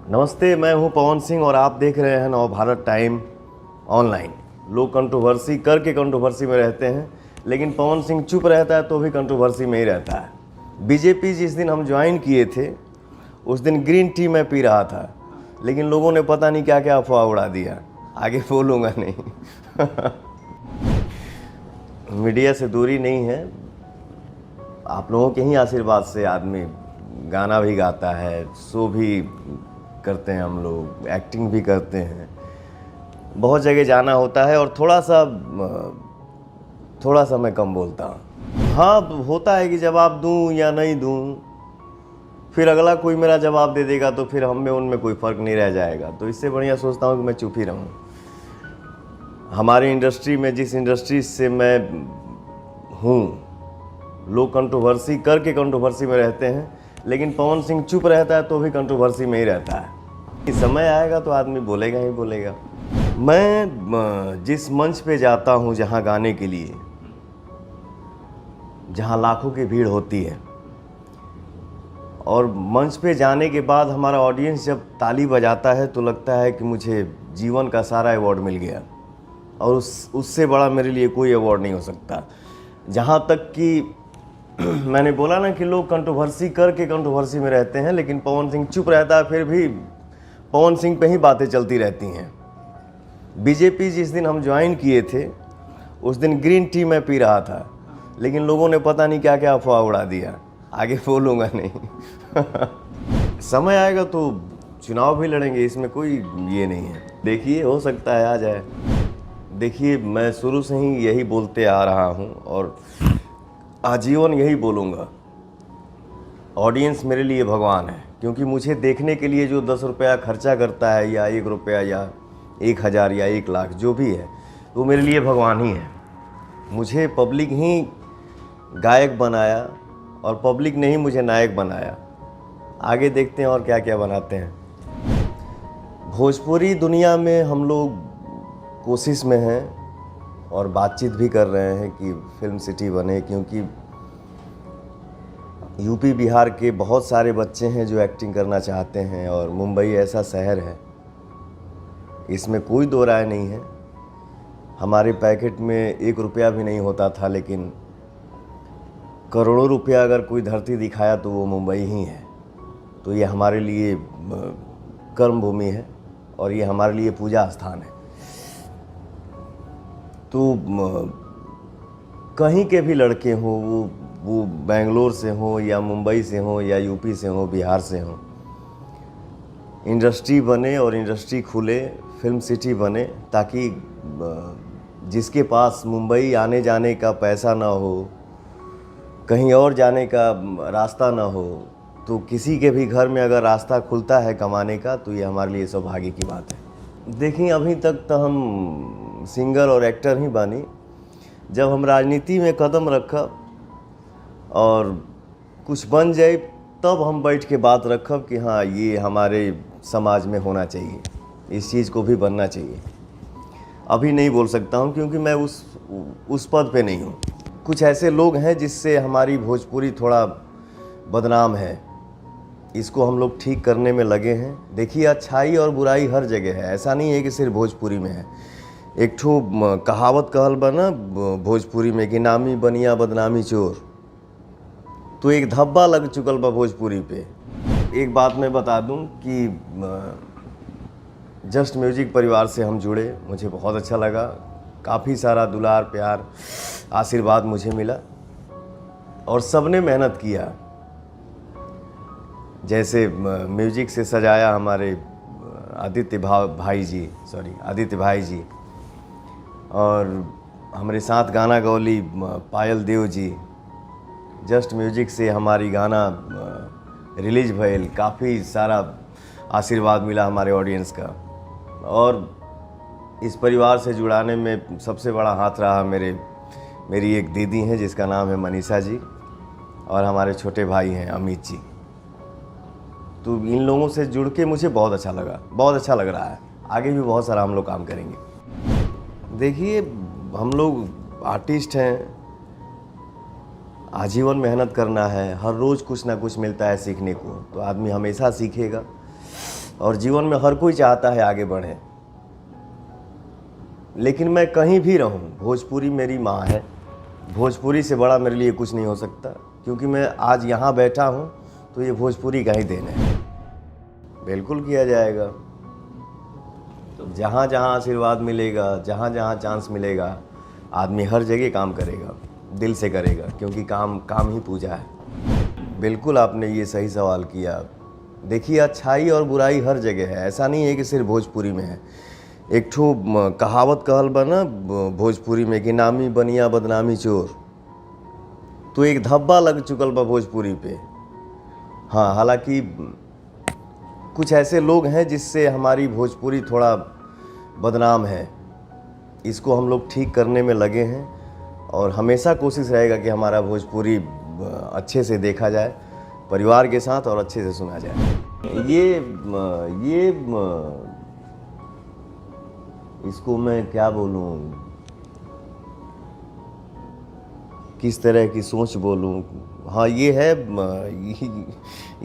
नमस्ते, मैं हूं पवन सिंह और आप देख रहे हैं नवभारत टाइम ऑनलाइन। लोग कंट्रोवर्सी करके कंट्रोवर्सी में रहते हैं, लेकिन पवन सिंह चुप रहता है तो भी कंट्रोवर्सी में ही रहता है। बीजेपी जिस दिन हम ज्वाइन किए थे उस दिन ग्रीन टी मैं पी रहा था, लेकिन लोगों ने पता नहीं क्या क्या अफवाह उड़ा दिया। आगे बोलूँगा नहीं। मीडिया से दूरी नहीं है, आप लोगों के ही आशीर्वाद से आदमी गाना भी गाता है, शो भी करते हैं, हम लोग एक्टिंग भी करते हैं, बहुत जगह जाना होता है और थोड़ा सा मैं कम बोलता हूँ। हाँ, होता है कि जवाब दूं या नहीं दूं, फिर अगला कोई मेरा जवाब दे देगा तो फिर हम में उनमें कोई फ़र्क नहीं रह जाएगा। तो इससे बढ़िया सोचता हूँ कि मैं चुप ही रहूँ। हमारी इंडस्ट्री में, जिस इंडस्ट्री से मैं हूँ, लोग कंट्रोवर्सी करके कंट्रोवर्सी में रहते हैं, लेकिन पवन सिंह चुप रहता है तो भी कंट्रोवर्सी में ही रहता है। समय आएगा तो आदमी बोलेगा ही बोलेगा। मैं जिस मंच पे जाता हूँ जहाँ गाने के लिए, जहाँ लाखों की भीड़ होती है, और मंच पे जाने के बाद हमारा ऑडियंस जब ताली बजाता है तो लगता है कि मुझे जीवन का सारा अवार्ड मिल गया, और उससे बड़ा मेरे लिए कोई अवार्ड नहीं हो सकता। जहाँ तक कि मैंने बोला ना कि लोग कंट्रोवर्सी करके कंट्रोवर्सी में रहते हैं, लेकिन पवन सिंह चुप रहता है, फिर भी पवन सिंह पे ही बातें चलती रहती हैं। बीजेपी जिस दिन हम ज्वाइन किए थे उस दिन ग्रीन टी मैं पी रहा था, लेकिन लोगों ने पता नहीं क्या क्या अफवाह उड़ा दिया। आगे बोलूँगा नहीं। समय आएगा तो चुनाव भी लड़ेंगे, इसमें कोई ये नहीं है। देखिए, हो सकता है आ जाए। देखिए, मैं शुरू से ही यही बोलते आ रहा हूँ और आजीवन यही बोलूँगा, ऑडियंस मेरे लिए भगवान है। क्योंकि मुझे देखने के लिए जो 10 रुपया खर्चा करता है, या 1 रुपया या 1000 या 1 लाख जो भी है, वो मेरे लिए भगवान ही है। मुझे पब्लिक ही गायक बनाया और पब्लिक ने ही मुझे नायक बनाया। आगे देखते हैं और क्या क्या बनाते हैं। भोजपुरी दुनिया में हम लोग कोशिश में हैं और बातचीत भी कर रहे हैं कि फिल्म सिटी बने, क्योंकि यूपी बिहार के बहुत सारे बच्चे हैं जो एक्टिंग करना चाहते हैं, और मुंबई ऐसा शहर है, इसमें कोई दो राय नहीं है। हमारे पैकेट में 1 रुपया भी नहीं होता था, लेकिन करोड़ों रुपया अगर कोई धरती दिखाया तो वो मुंबई ही है। तो ये हमारे लिए कर्म भूमि है और ये हमारे लिए पूजा स्थान है। तो कहीं के भी लड़के हों, वो बेंगलोर से हों या मुंबई से हों या यूपी से हों, बिहार से हों, इंडस्ट्री बने और इंडस्ट्री खुले, फिल्म सिटी बने, ताकि जिसके पास मुंबई आने जाने का पैसा ना हो, कहीं और जाने का रास्ता ना हो, तो किसी के भी घर में अगर रास्ता खुलता है कमाने का, तो ये हमारे लिए सौभाग्य की बात है। देखिए, अभी तक तो हम सिंगर और एक्टर ही बानी। जब हम राजनीति में कदम रखब और कुछ बन जाए, तब हम बैठ के बात रखब कि हाँ, ये हमारे समाज में होना चाहिए, इस चीज़ को भी बनना चाहिए। अभी नहीं बोल सकता हूँ, क्योंकि मैं उस पद पे नहीं हूँ। कुछ ऐसे लोग हैं जिससे हमारी भोजपुरी थोड़ा बदनाम है, इसको हम लोग ठीक करने में लगे हैं। देखिए, अच्छाई और बुराई हर जगह है, ऐसा नहीं है कि सिर्फ भोजपुरी में है। एक ठो कहावत कहल बा ना भोजपुरी में कि नामी बनिया बदनामी चोर, तो एक धब्बा लग चुकल बा भोजपुरी पे। एक बात मैं बता दूं कि जस्ट म्यूजिक परिवार से हम जुड़े, मुझे बहुत अच्छा लगा। काफ़ी सारा दुलार, प्यार, आशीर्वाद मुझे मिला और सबने मेहनत किया। जैसे म्यूजिक से सजाया हमारे आदित्य भाई जी, और हमारे साथ गाना गौली पायल देव जी। जस्ट म्यूजिक से हमारी गाना रिलीज भइल, काफ़ी सारा आशीर्वाद मिला हमारे ऑडियंस का। और इस परिवार से जुड़ाने में सबसे बड़ा हाथ रहा मेरी एक दीदी हैं जिसका नाम है मनीषा जी, और हमारे छोटे भाई हैं अमित जी। तो इन लोगों से जुड़ के मुझे बहुत अच्छा लगा, बहुत अच्छा लग रहा है। आगे भी बहुत सारा हम लोग काम करेंगे। देखिए, हम लोग आर्टिस्ट हैं, आजीवन मेहनत करना है, हर रोज़ कुछ ना कुछ मिलता है सीखने को, तो आदमी हमेशा सीखेगा। और जीवन में हर कोई चाहता है आगे बढ़े, लेकिन मैं कहीं भी रहूं, भोजपुरी मेरी माँ है। भोजपुरी से बड़ा मेरे लिए कुछ नहीं हो सकता, क्योंकि मैं आज यहाँ बैठा हूँ तो ये भोजपुरी का ही देन है। बिल्कुल किया जाएगा। जहाँ जहाँ आशीर्वाद मिलेगा, जहाँ जहाँ चांस मिलेगा, आदमी हर जगह काम करेगा, दिल से करेगा, क्योंकि काम ही पूजा है। बिल्कुल आपने ये सही सवाल किया। देखिए, अच्छाई और बुराई हर जगह है, ऐसा नहीं है कि सिर्फ भोजपुरी में है। एक ठो कहावत कहल बा ना भोजपुरी में कि नामी बनिया बदनामी चोर, तो एक धब्बा लग चुकल बा भोजपुरी पे। हाँ, हालांकि कुछ ऐसे लोग हैं जिससे हमारी भोजपुरी थोड़ा बदनाम है। इसको हम लोग ठीक करने में लगे हैं और हमेशा कोशिश रहेगा कि हमारा भोजपुरी अच्छे से देखा जाए, परिवार के साथ, और अच्छे से सुना जाए। ये इसको मैं क्या बोलूँ, किस तरह की सोच बोलूँ। हाँ, ये है,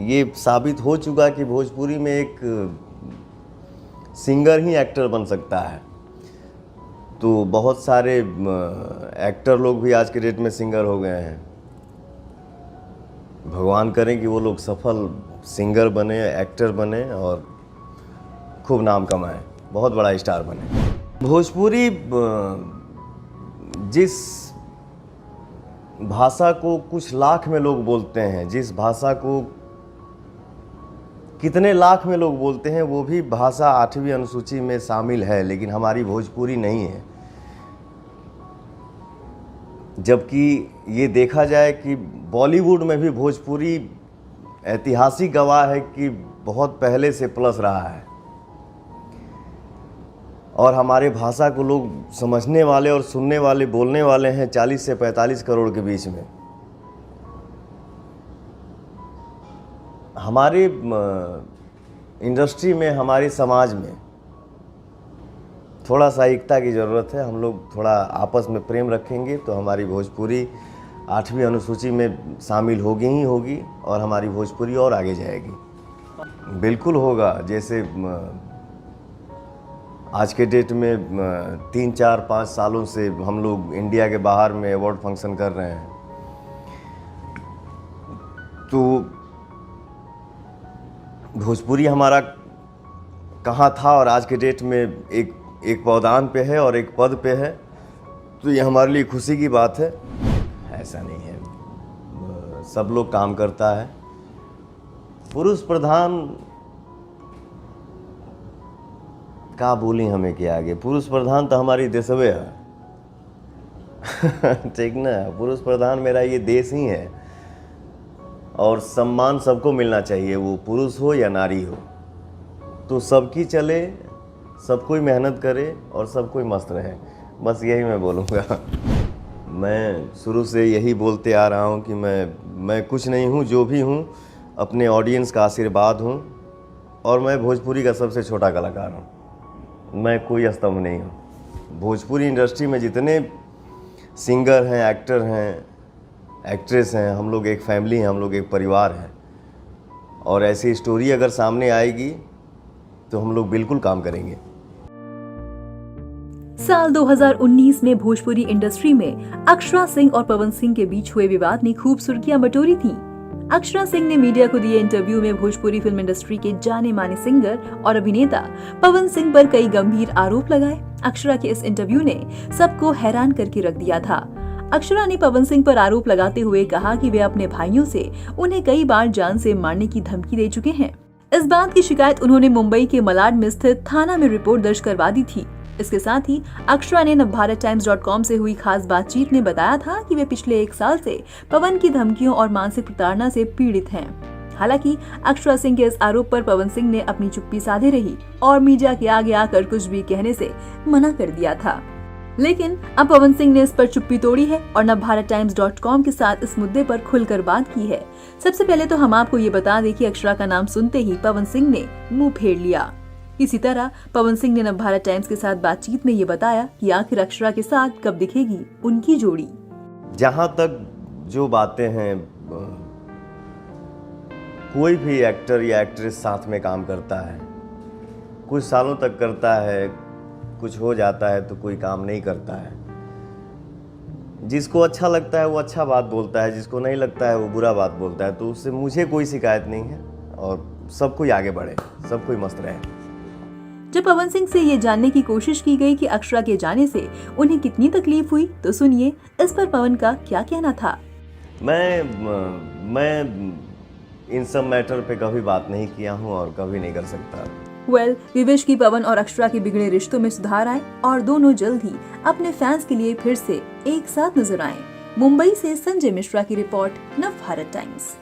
ये साबित हो चुका कि भोजपुरी में एक सिंगर ही एक्टर बन सकता है। तो बहुत सारे एक्टर लोग भी आज के डेट में सिंगर हो गए हैं। भगवान करें कि वो लोग सफल सिंगर बने, एक्टर बने और खूब नाम कमाएं, बहुत बड़ा स्टार बने। भोजपुरी जिस भाषा को कुछ लाख में लोग बोलते हैं, जिस भाषा को कितने लाख में लोग बोलते हैं, वो भी भाषा 8वीं अनुसूची में शामिल है, लेकिन हमारी भोजपुरी नहीं है। जबकि ये देखा जाए कि बॉलीवुड में भी भोजपुरी ऐतिहासिक गवाह है कि बहुत पहले से प्लस रहा है, और हमारे भाषा को लोग समझने वाले और सुनने वाले, बोलने वाले हैं 40 से 45 करोड़ के बीच में। हमारे इंडस्ट्री में, हमारे समाज में थोड़ा सा एकता की ज़रूरत है। हम लोग थोड़ा आपस में प्रेम रखेंगे तो हमारी भोजपुरी 8वीं अनुसूची में शामिल होगी ही होगी, और हमारी भोजपुरी और आगे जाएगी। बिल्कुल होगा। जैसे आज के डेट में 3, 4, 5 सालों से हम लोग इंडिया के बाहर में अवार्ड फंक्शन कर रहे हैं, तो भोजपुरी हमारा कहाँ था और आज के डेट में एक पौधान पे है और एक पद पे है, तो ये हमारे लिए खुशी की बात है। ऐसा नहीं है, सब लोग काम करता है। पुरुष प्रधान का बोली हमें के आगे, पुरुष प्रधान तो हमारी देशवे है। ठीक ना, पुरुष प्रधान मेरा ये देश ही है, और सम्मान सबको मिलना चाहिए, वो पुरुष हो या नारी हो। तो सबकी चले, सब कोई मेहनत करे और सब कोई मस्त रहे, बस यही मैं बोलूँगा। मैं शुरू से यही बोलते आ रहा हूँ कि मैं कुछ नहीं हूँ, जो भी हूँ अपने ऑडियंस का आशीर्वाद हूँ, और मैं भोजपुरी का सबसे छोटा कलाकार हूँ। मैं कोई स्तंभ नहीं हूँ। भोजपुरी इंडस्ट्री में जितने सिंगर हैं, एक्टर हैं, एक्ट्रेस हैं, हम लोग एक फैमिली हैं, हम लोग एक परिवार हैं, और ऐसी स्टोरी अगर सामने आएगी तो हम लोग बिल्कुल काम करेंगे। साल 2019 में भोजपुरी इंडस्ट्री में अक्षरा सिंह और पवन सिंह के बीच हुए विवाद ने खूब सुर्खियां बटोरी थीं। अक्षरा सिंह ने मीडिया को दिए इंटरव्यू में भोजपुरी फिल्म इंडस्ट्री के जाने माने सिंगर और अभिनेता पवन सिंह पर कई गंभीर आरोप लगाए। अक्षरा के इस इंटरव्यू ने सबको हैरान करके रख दिया था। अक्षरा ने पवन सिंह पर आरोप लगाते हुए कहा कि वे अपने भाइयों से उन्हें कई बार जान से मारने की धमकी दे चुके हैं। इस बात की शिकायत उन्होंने मुंबई के मलाड में स्थित थाना में रिपोर्ट दर्ज करवा दी थी। इसके साथ ही अक्षरा ने नवभारतटाइम्स.com से हुई खास बातचीत में बताया था कि वे पिछले 1 साल से पवन की धमकियों और मानसिक प्रताड़ना से पीड़ित हैं। हालांकि अक्षरा सिंह के इस आरोप पर पवन सिंह ने अपनी चुप्पी साधे रही और मीडिया के आगे आकर कुछ भी कहने से मना कर दिया था। लेकिन अब पवन सिंह ने इस पर चुप्पी तोड़ी है और नवभारतटाइम्स.com के साथ इस मुद्दे पर खुलकर बात की है। सबसे पहले तो हम आपको ये बता दें कि अक्षरा का नाम सुनते ही पवन सिंह ने मुंह फेर लिया। इसी तरह पवन सिंह ने नवभारत टाइम्स के साथ बातचीत में ये बताया कि आखिर अक्षरा के साथ कब दिखेगी उनकी जोड़ी। जहाँ तक जो बातें हैं, कोई भी एक्टर या एक्ट्रेस साथ में काम करता है कुछ सालों तक करता है, कुछ हो जाता है तो कोई काम नहीं करता है। जिसको अच्छा लगता है वो अच्छा बात बोलता है, जिसको नहीं लगता है वो बुरा बात बोलता है। तो उससे मुझे कोई शिकायत नहीं है और सब कोई आगे बढ़े, सब कोई मस्त रहे। जब पवन सिंह से ये जानने की कोशिश की गई कि अक्षरा के जाने से उन्हें कितनी तकलीफ हुई, तो सुनिए इस पर पवन का क्या कहना था। मैं इन सब मैटर पे कभी बात नहीं किया हूँ और कभी नहीं कर सकता। वी विश की पवन और अक्षरा के बिगड़े रिश्तों में सुधार आए और दोनों जल्द ही अपने फैंस के लिए फिर से एक साथ नजर आएं। मुंबई से संजय मिश्रा की रिपोर्ट, नवभारत टाइम्स।